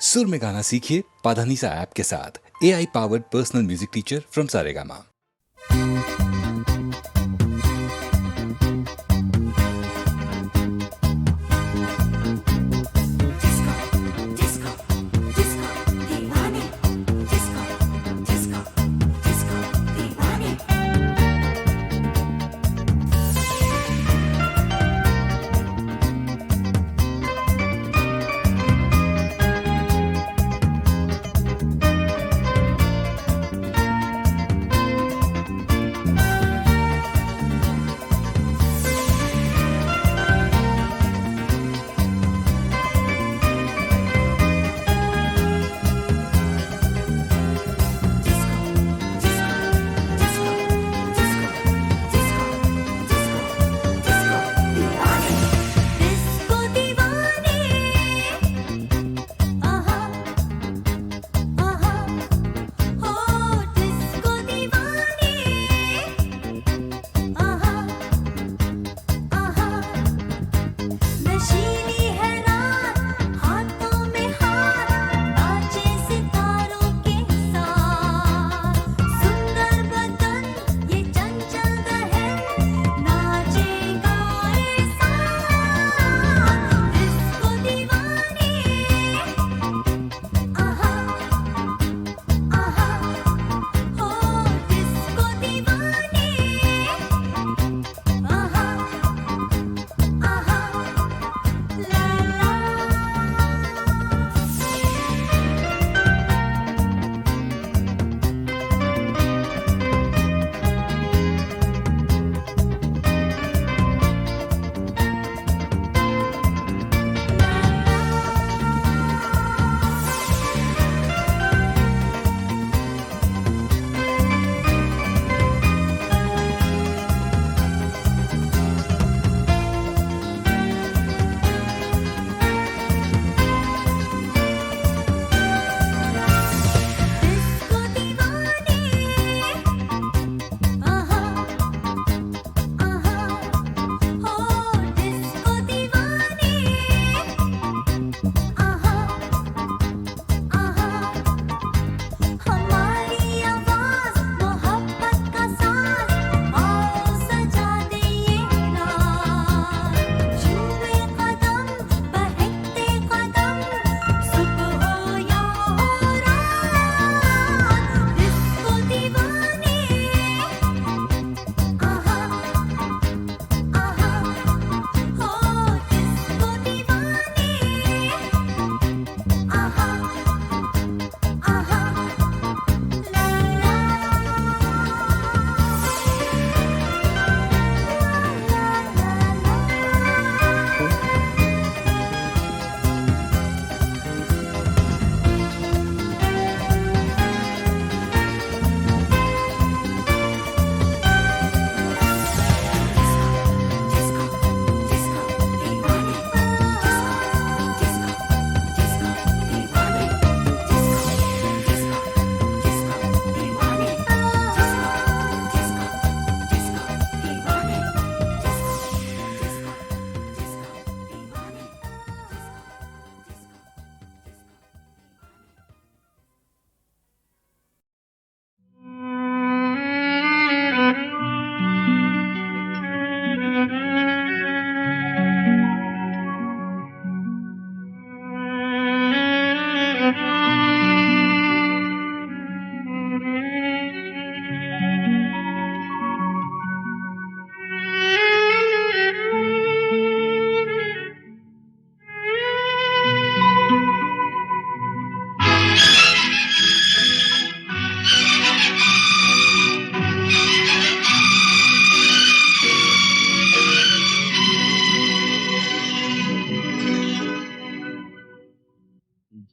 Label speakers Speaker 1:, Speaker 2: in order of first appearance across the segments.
Speaker 1: सुर में गाना सीखिए पाधानीसा ऐप के साथ। AI powered personal music teacher from Saregama.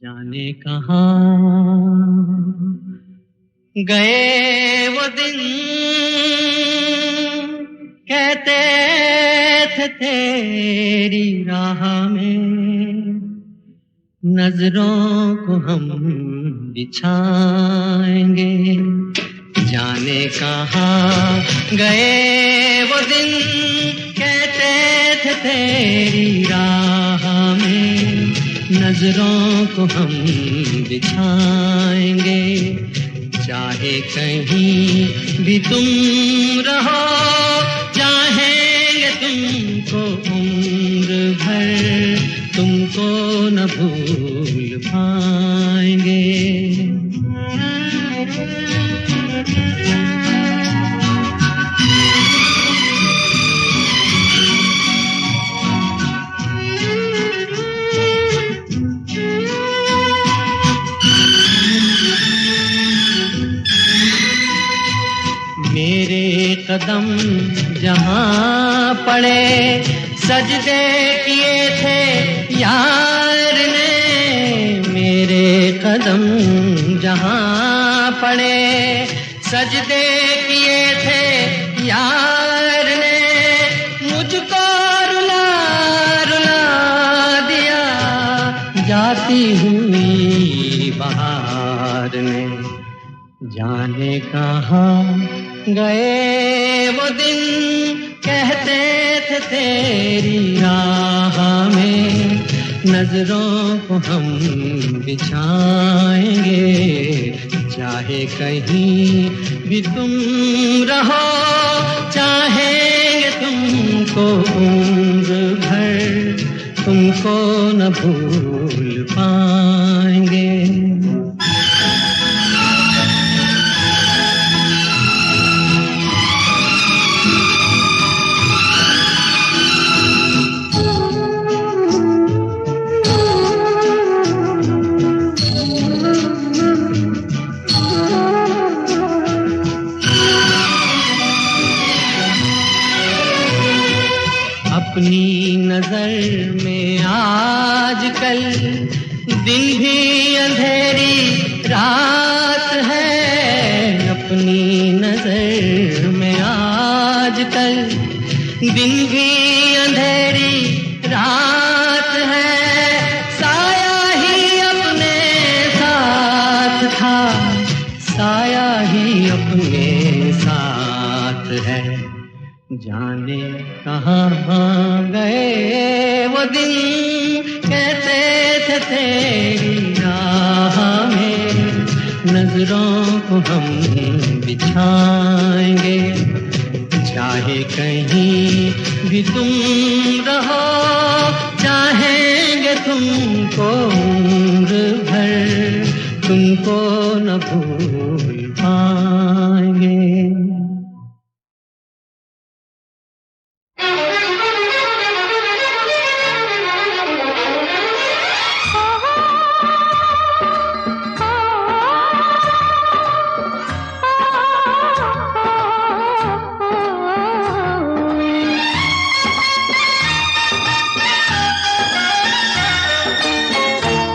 Speaker 2: जाने कहाँ गए वो दिन, कहते थे तेरी राह में नजरों को हम बिछाएंगे। जाने कहाँ गए वो दिन, कहते थे तेरी राह में नजरों को हम बिछाएंगे, चाहे कहीं भी तुम रहो, चाहेंगे तुमको उम्र भर, तुमको न भूल पाएंगे। मेरे कदम जहाँ पड़े, सजदे किए थे यार ने। मेरे कदम जहाँ पड़े, सजदे किए थे यार ने। मुझको रुला रुला दिया जाती हुई बहार ने। जाने कहाँ गए वो दिन, कहते थे तेरी राह में। नजरों को हम बिछाएंगे, चाहे कहीं भी तुम रहो, चाहेंगे तुमको उम्र भर, तुमको न भूल पाएंगे। अपनी नजर में आजकल दिन भी अंधेरी रात है। अपनी नजर में आजकल दिन भी अंधेरी रात है। साया ही अपने साथ था, साया ही अपने साथ है। जाने कहाँ गए वो दिन, कहते थे तेरी राह में। नजरों को हम बिछाएंगे, चाहे कहीं भी तुम रहो, चाहेंगे तुमको उम्र भर, तुमको न भूल पाएंगे।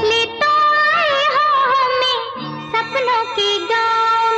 Speaker 3: ले तो आए हो हमें सपनों के गाँव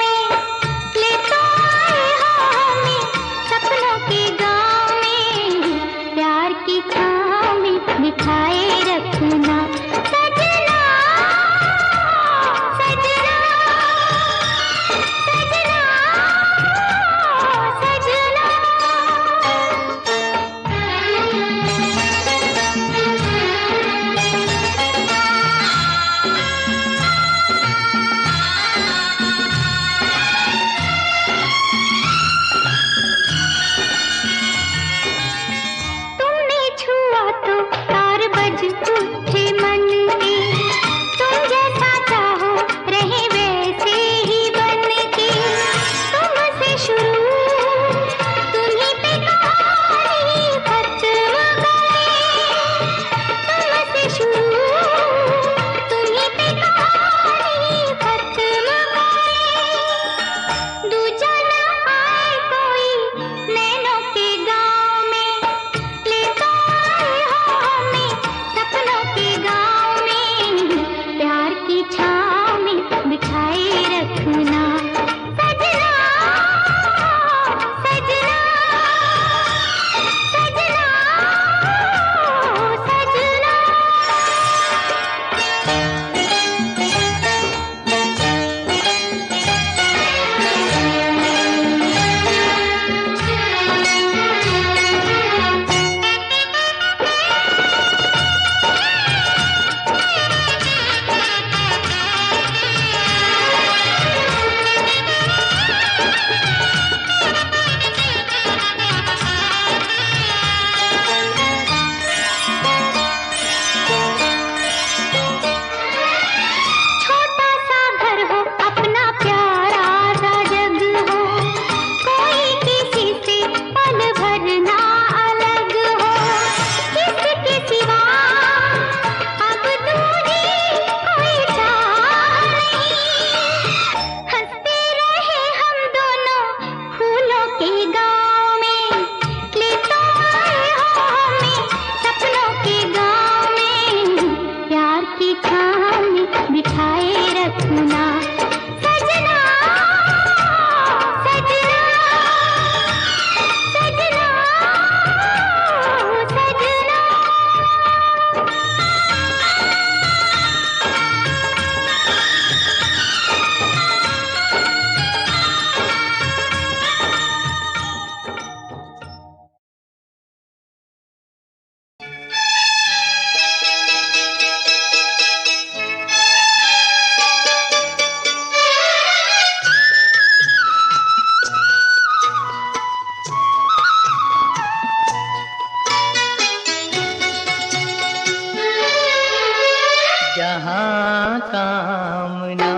Speaker 2: जहाँ कामना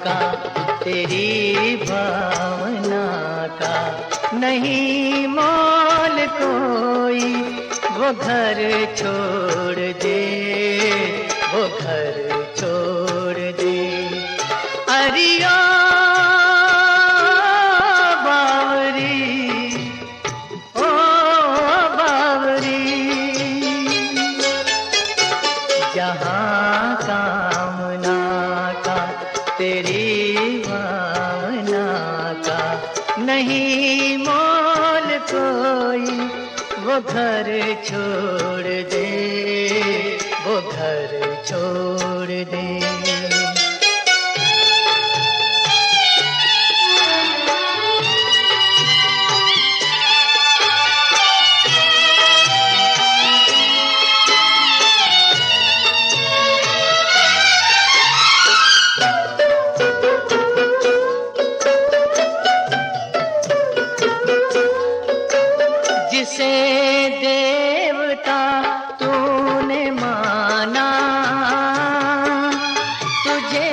Speaker 2: का तेरी भावना का नहीं मोल कोई, वो घर छोड़ दे, वो घर छोड़ दे। अरिया बावरी, ओ बावरी, जहाँ कामना का तेरी भावना का नहीं मोल कोई, वो घर छोड़ दे, वो घर छोड़ दे। जिसे देवता तूने माना, तुझे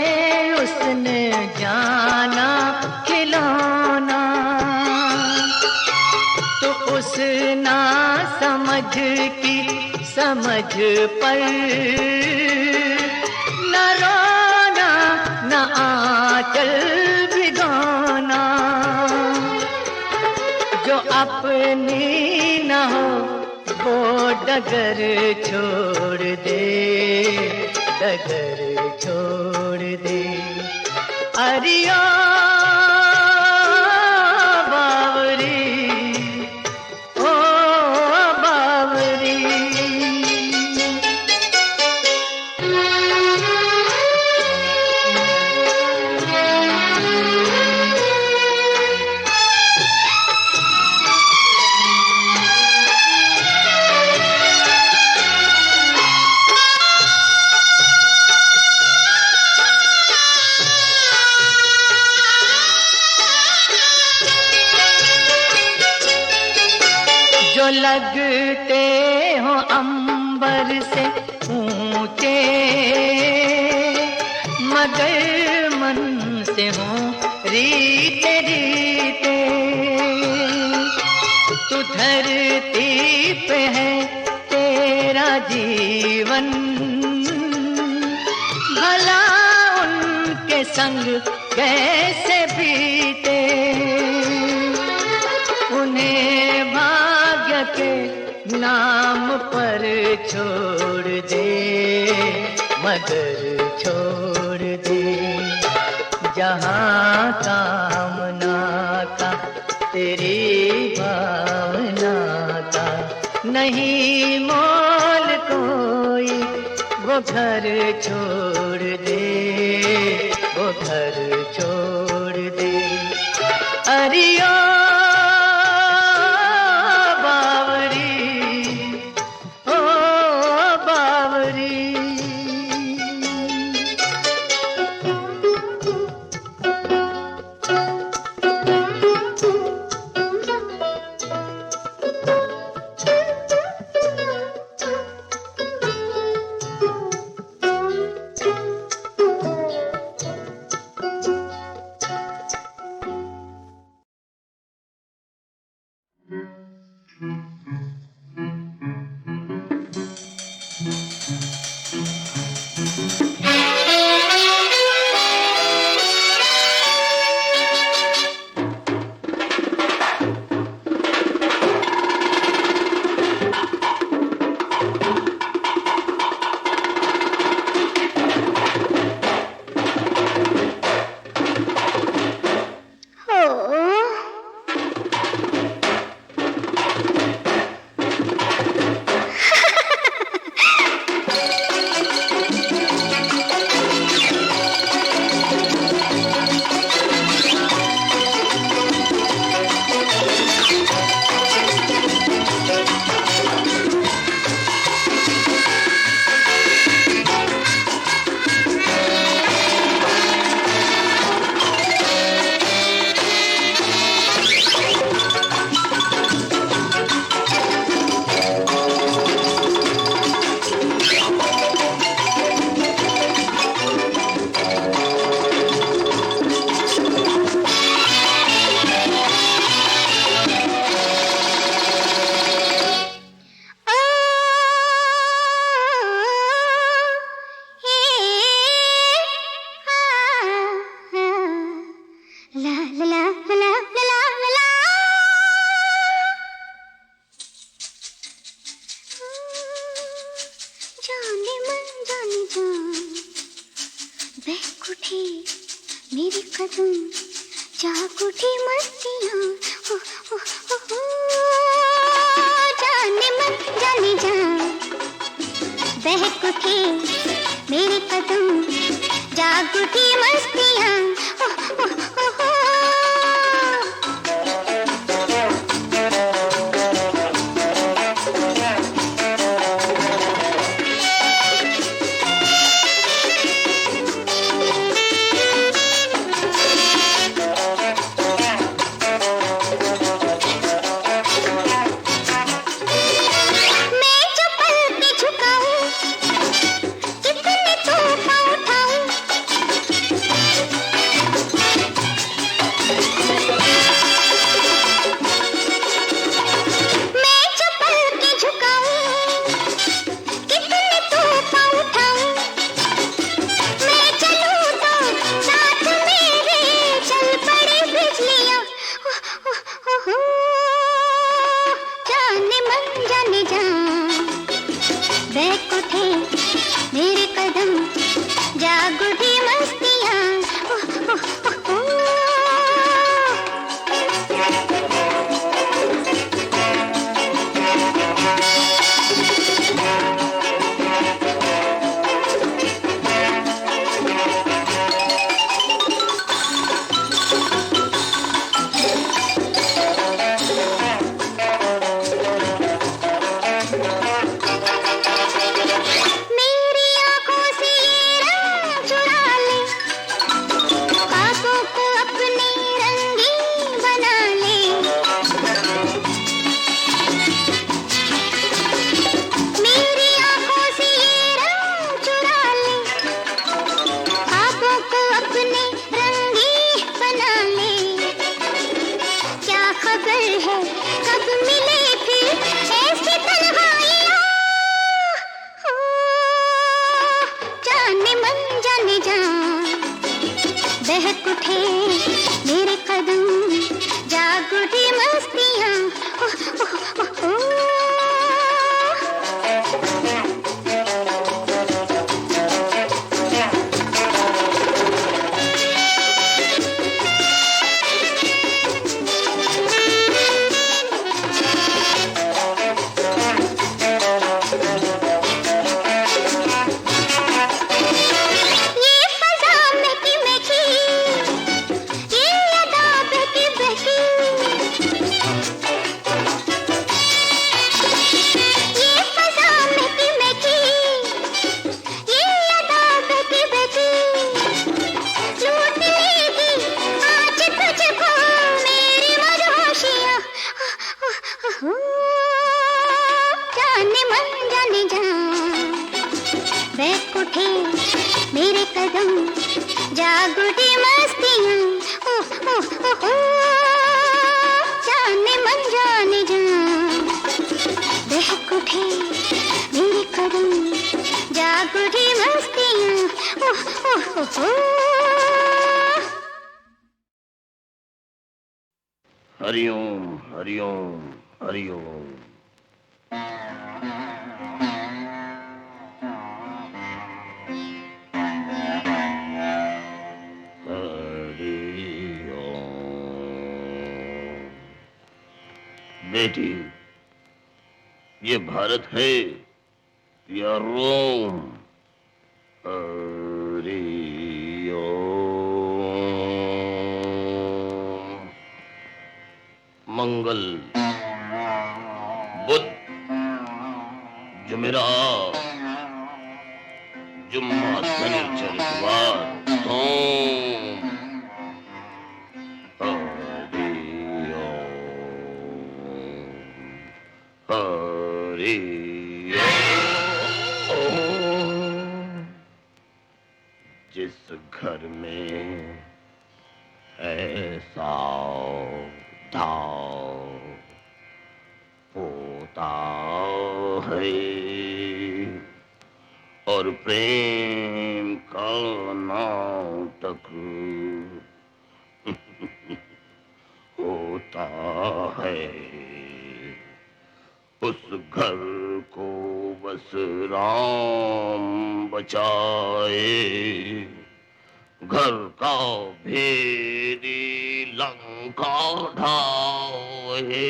Speaker 2: उसने जाना खिलौना, तो उस ना समझ की समझ पर न रोना न आंचल भिगोना। जो अपनी न हो वो डगर छोड़ दे, डगर छोड़ दे। अरिया बावरी, ओ बावरी, जो लगते हो अंबर से ऊंचे, मगर मन से हो रीते रीते। तू धरती पे है तेरा जीवन, भला उनके संग कैसे बीते। उन्हें भाग्य के नाम पर छोड़ दे, मगर छोड़ दे। जहाँ कामना का तेरी भावना का नहीं मोल कोई, वो घर छोड़ दे, वो घर छोड़ दे। अरिया
Speaker 3: बहक उठे मेरे कदम, जाग उठी मस्तियाँ, ओ, ओ, ओ, ओ, जाने मन जाने जा। बहक उठे मेरे कदम, जाग उठी मस्तियाँ, ओ, ओ, ओ, ओ, बहक उठे मेरे कदम, जाग उठी मस्तियाँ, ओ, ओ, ओ, ओ। जाने मन जाने जा, बहक उठे मेरे कदम, जाग उठी मस्तियाँ, ओ, ओ, ओ, ओ, जाने मन जाने जा, बहक उठे मेरे कदम, जाग उठी मस्तियाँ, ओ, ओ, ओ, ओ।
Speaker 4: हरिओम हरिओम हरिओम। हरिओम। बेटी, ये भारत है या रोम? हरिओम। मंगल, बुध, जुमेरात, जुम्मा, शनिचर, इतवार, सोम। हरिओम। जिस घर में ऐसा धाव होता है और प्रेम का नाटक होता है, उस घर को बस राम बचाए। घर का भेदी लंका ढाए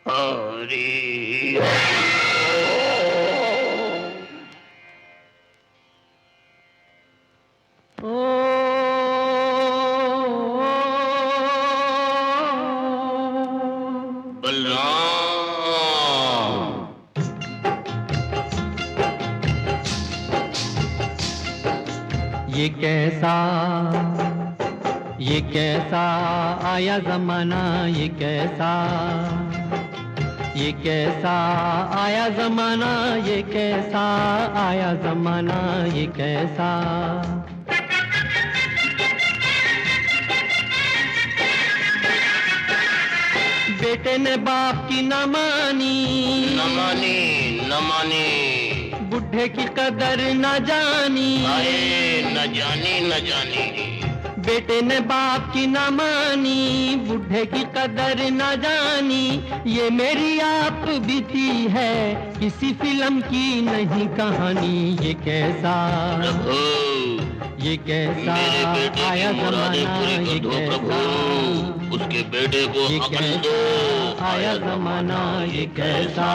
Speaker 4: हरि
Speaker 5: ये कैसा आया जमाना, ये कैसा आया जमाना, ये कैसा आया जमाना, ये कैसा। बेटे ने बाप की न मानी,
Speaker 4: न मानी
Speaker 5: बुढ़े की कदर न जानी,
Speaker 4: न जानी
Speaker 5: बेटे ने बाप की न मानी, बुढ़े की कदर न जानी। ये मेरी आप बीती है, किसी फिल्म की नहीं कहानी। ये कैसा आया जमाना, ये कैसा
Speaker 4: उसके बेटे को
Speaker 5: ये कैसा आया जमाना, ये कैसा।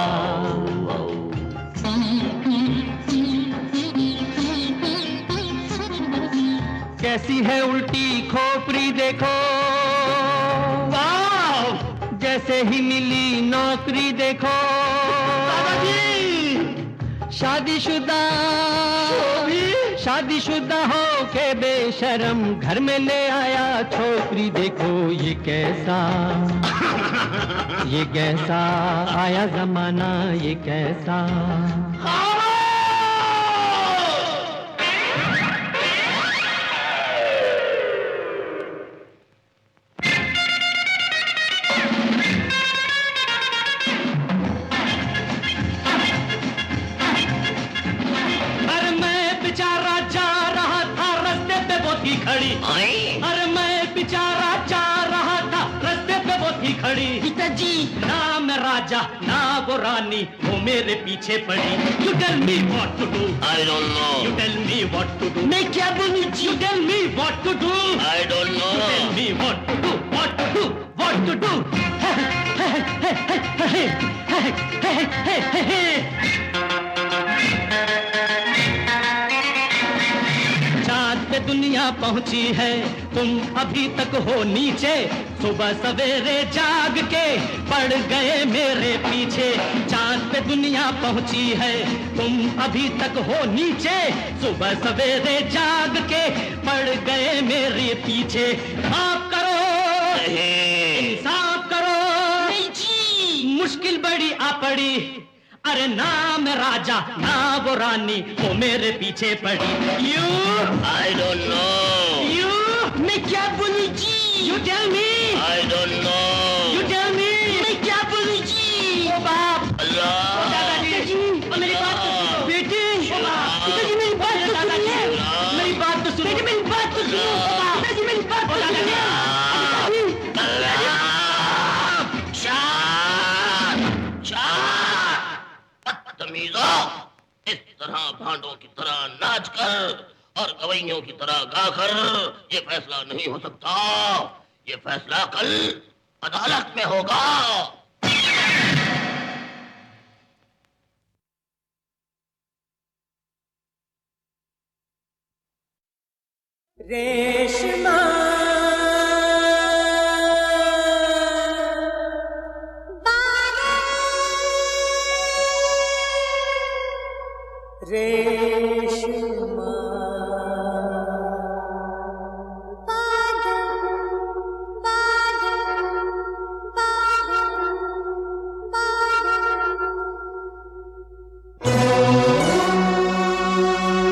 Speaker 5: कैसी है उल्टी खोपड़ी देखो, वाह जैसे ही मिली नौकरी देखो। शादीशुदा हो के बेशरम घर में ले आया छोकरी देखो। ये कैसा आया जमाना, ये कैसा।
Speaker 3: खड़ी। अरे मैं बेचारा जा रहा था, रास्ते पे वो थी खड़ी। पिताजी ना मैं राजा ना वो रानी, वो मेरे पीछे पड़ी। You tell me what to do.
Speaker 4: I don't know.
Speaker 3: You tell me what to do. मैं क्या बोलूं जी? You tell me what to do.
Speaker 4: I don't know.
Speaker 3: You tell me what to do. What to do. What to do. दुनिया पहुंची है, तुम अभी तक हो नीचे। सुबह सवेरे जाग के पड़ गए मेरे पीछे। चांद पे दुनिया पहुंची है, तुम अभी तक हो नीचे। सुबह सवेरे जाग के पड़ गए मेरे पीछे। माफ करो, इंसाफ करो, नहीं जी मुश्किल बड़ी आ पड़ी। अरे ना मैं राजा ना वो रानी, वो मेरे पीछे पड़ी। You
Speaker 4: I don't know.
Speaker 3: You मैं क्या बोलूं जी? You tell me.
Speaker 4: I don't know.
Speaker 3: You tell me. मैं क्या बोलूं जी? ओ बाप,
Speaker 4: अल्लाह,
Speaker 3: ओ दादाजी, ओ मेरी बात तो सुनो। बेटे, ओ बाप, पिताजी मेरी बात तो सुनिए। मेरी बात तो सुनो। बेटे मेरी बात तो सुनो। ओ बाप, पिताजी मेरी बात तो सुनिए।
Speaker 4: बदतमीज़ो, इस तरह भांडों की तरह नाच कर और गवैयों की तरह गाकर ये फैसला नहीं हो सकता। ये फैसला कल अदालत में होगा।
Speaker 6: रेशमा रेशमा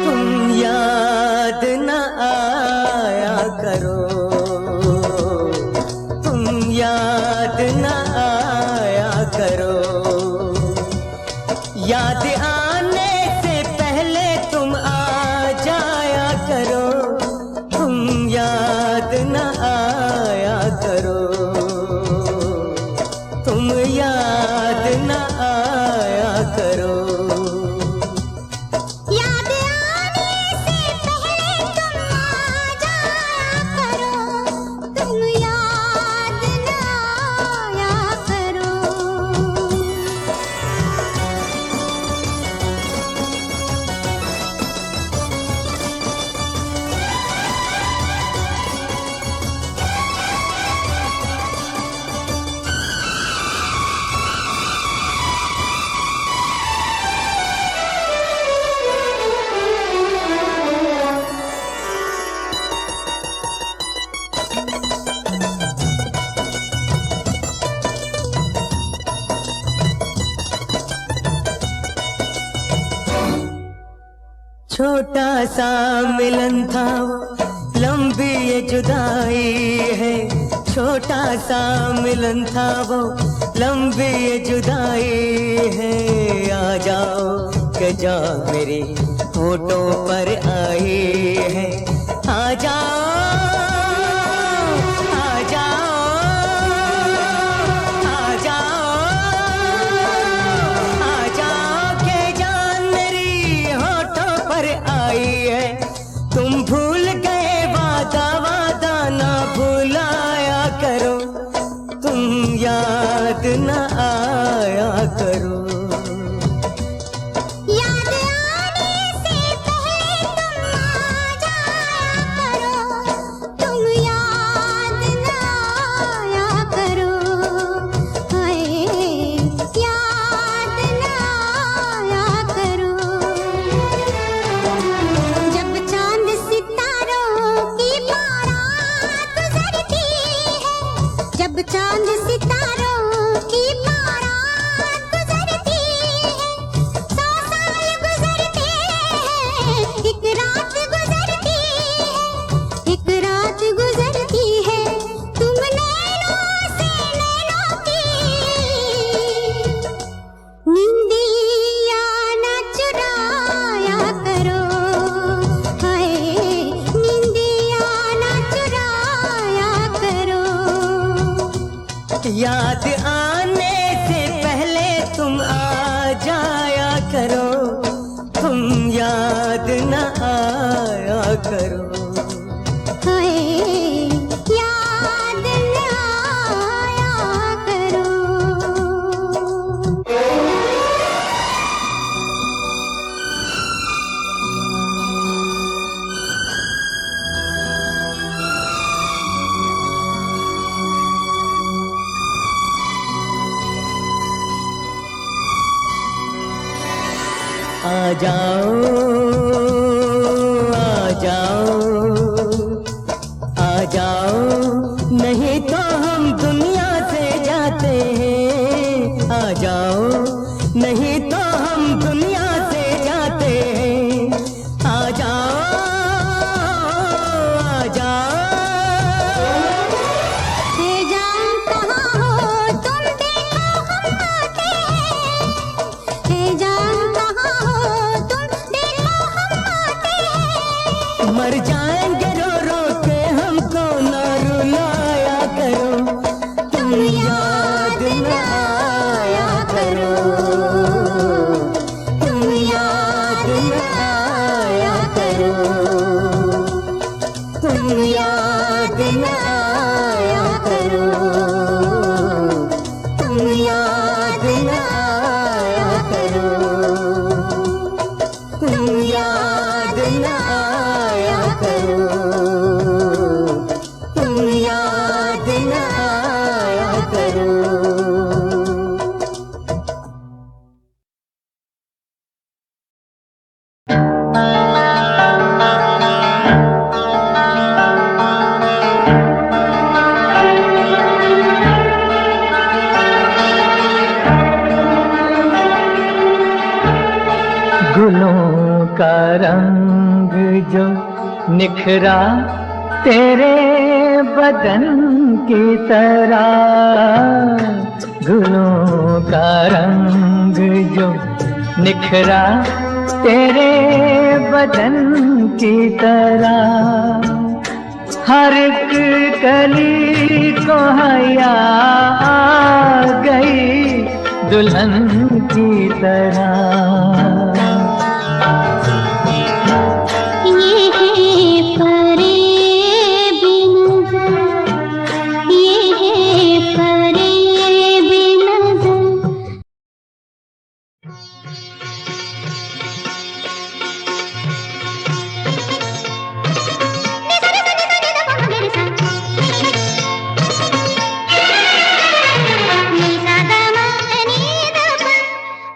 Speaker 6: तुम याद न आया करो
Speaker 2: छोटा सा मिलन था वो, लंबी ये जुदाई है। छोटा सा मिलन था वो, लंबी ये जुदाई है। आ जाओ के जाओ मेरी होठों पर आई है। आ जाओ आ जाओ आ जाओ आ जाओ के जान मेरी होठों पर आई है। तुम भूल गए वादा वादा ना भुलाया करो, तुम याद ना आया करो।
Speaker 7: चांद सितारों की बारात गुजरती है, 100 साल गुजरते हैं, एक रात गुजरती है, एक रात गुजरती है। तुम नैनों से नैनों की निंदिया ना चुराया करो, हाय निंदिया ना चुराया करो।
Speaker 2: याद आने से पहले तुम आ जाया करो, तुम याद न आया करो।
Speaker 7: हाय याद न आया करो।
Speaker 2: आ जाओ आ जाओ आ जाओ, नहीं तो हम दुनिया से जाते हैं। आ जाओ नहीं तो हम दुनिया से जाते हैं। आ जाओ आ जाओ।
Speaker 7: हे जान कहाँ हो तुम, देखो हम आते हैं। हे जान कहाँ हो तुम, देखो हम आते हैं।
Speaker 2: मर जाएंगे रो रो के, हमको ना रुलाया करो, तुम याद न आया करो, तुम याद न आया करो, तुम याद न आया करो, तुम याद न आया करो, तुम याद न आया करो, तुम याद न आया करो।
Speaker 5: गुलों का रंग जो निखरा तेरे बदन की तरह, गुलों का रंग जो निखरा तेरे बदन की तरह, हर एक कली को हया आ गई दुल्हन की तरह।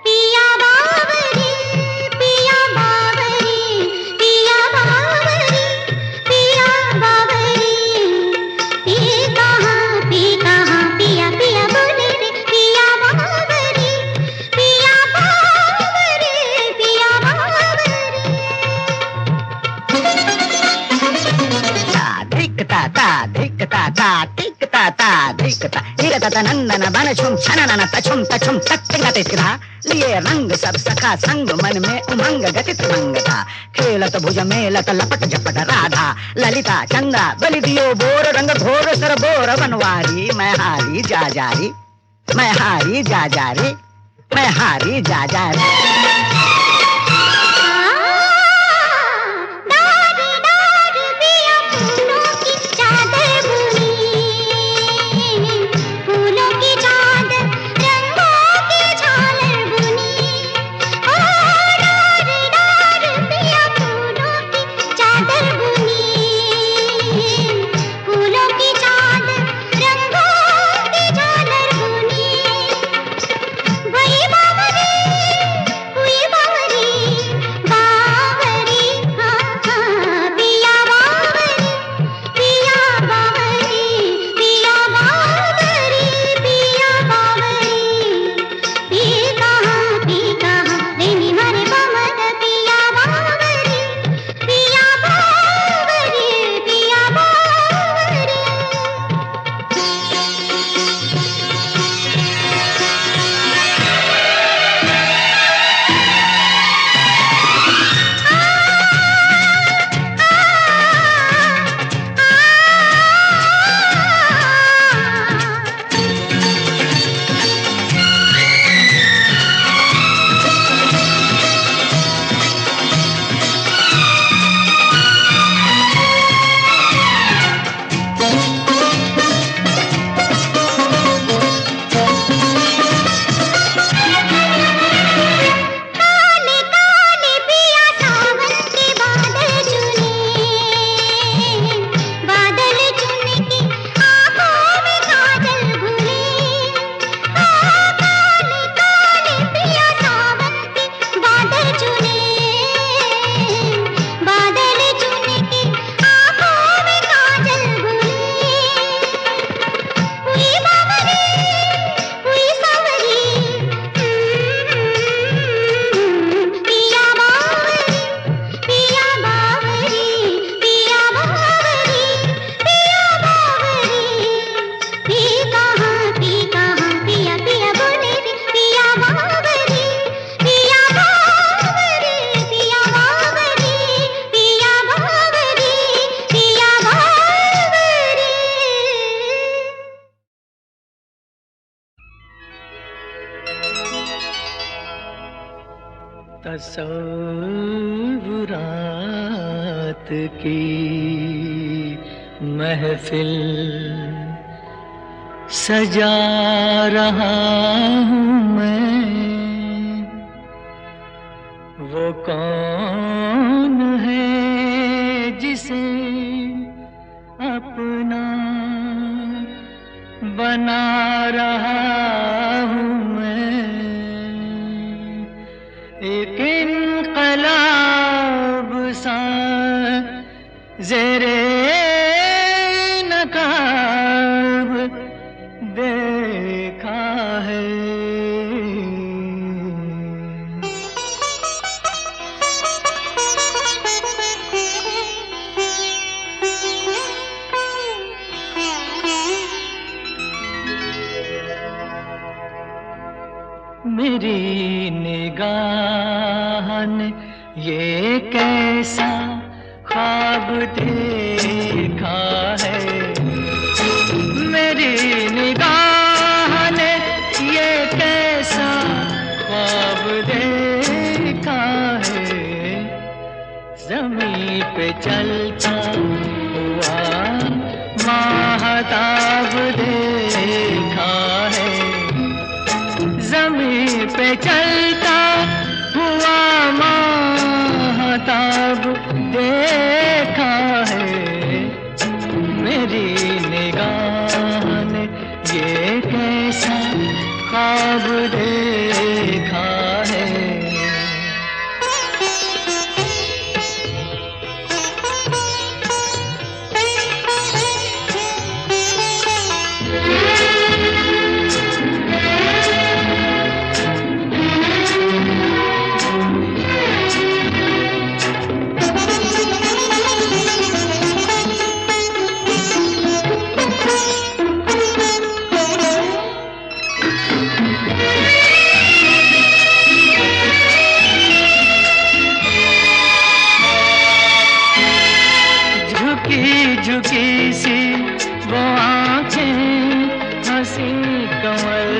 Speaker 7: पिया बाबरी
Speaker 8: धिकता ता धिकता ता धिकता ता धिकता हिरता नंदन बन छुम छननन तछुम तछुम तत्तिंगा तिस्किधा लिए रंग सब सखा संग मन में उमंग गति तरंगता खेलत भुज मेलत लपट झपट राधा ललिता चंदा बलि दियो बोर रंग घोर सर बोर बनवारी मैं हारी जा जारी मैं हारी जा जारी मैं हारी जा जारी
Speaker 5: तसव्वुरात की महफिल सजा रहा हूँ मैं, वो कौन है जिसे अपना बना रहा हूँ मैं। एक इनकलाब सा ज़ेरे नकाब देखा है। मेरी निगाह ने ये कैसा ख्वाब देखा है। मेरी निगाह ने ये कैसा ख्वाब देखा है। ज़मीं पे चलता हुआ माहताब देखा है। ज़मीं पे चलता हुआ माहताब देखा है। मेरी निगाह ने ये कैसा ख्वाब देखा है। झुकी सी वो आंखें हंसी कमल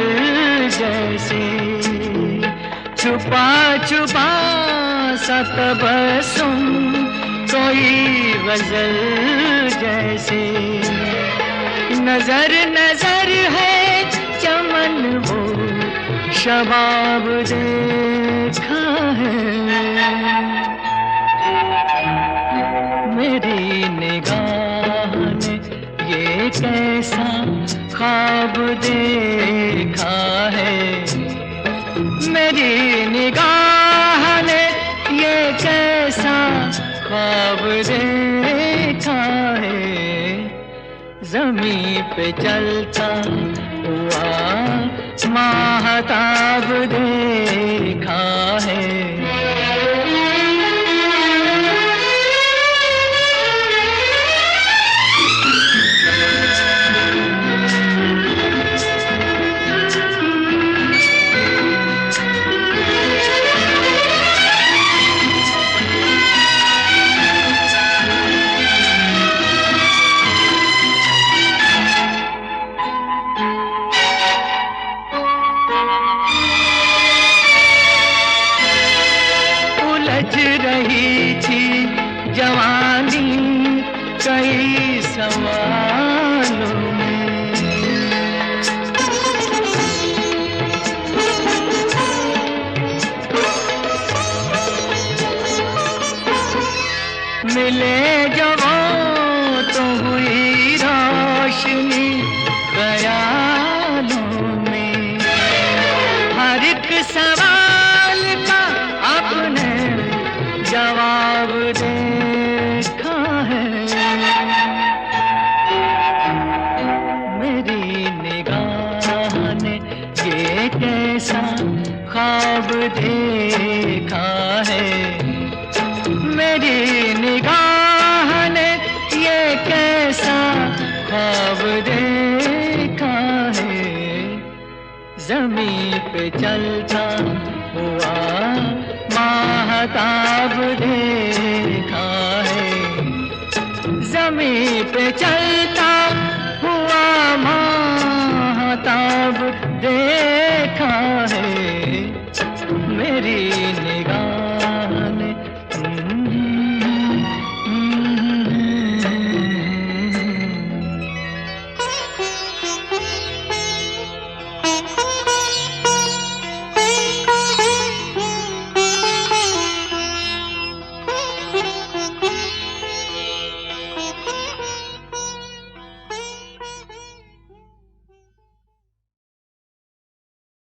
Speaker 5: जैसी, छुपा छुपा सा तबस्सुम कोई गजल जैसी, नजर नजर है चमन वो शबाब देखा है, मेरी निगाह ने ये कैसा ख्वाब देखा है, मेरी निगाह ने ये कैसा ख्वाब देखा है, ज़मीं पे चलता हुआ माहताब देखा है। रही थी जवानी कई सवालों में, मिले जब तो हुई रोशनी ख्यालों में, हर एक सवाल का अपने जवाब देखा है, मेरी निगाह ने ये कैसा ख्वाब देखा है, मेरी निगाह ने ये कैसा ख्वाब देखा है, ज़मीं पे चलता हुआ माहताब देखा है, ज़मीं पे चलता हुआ माहताब देखा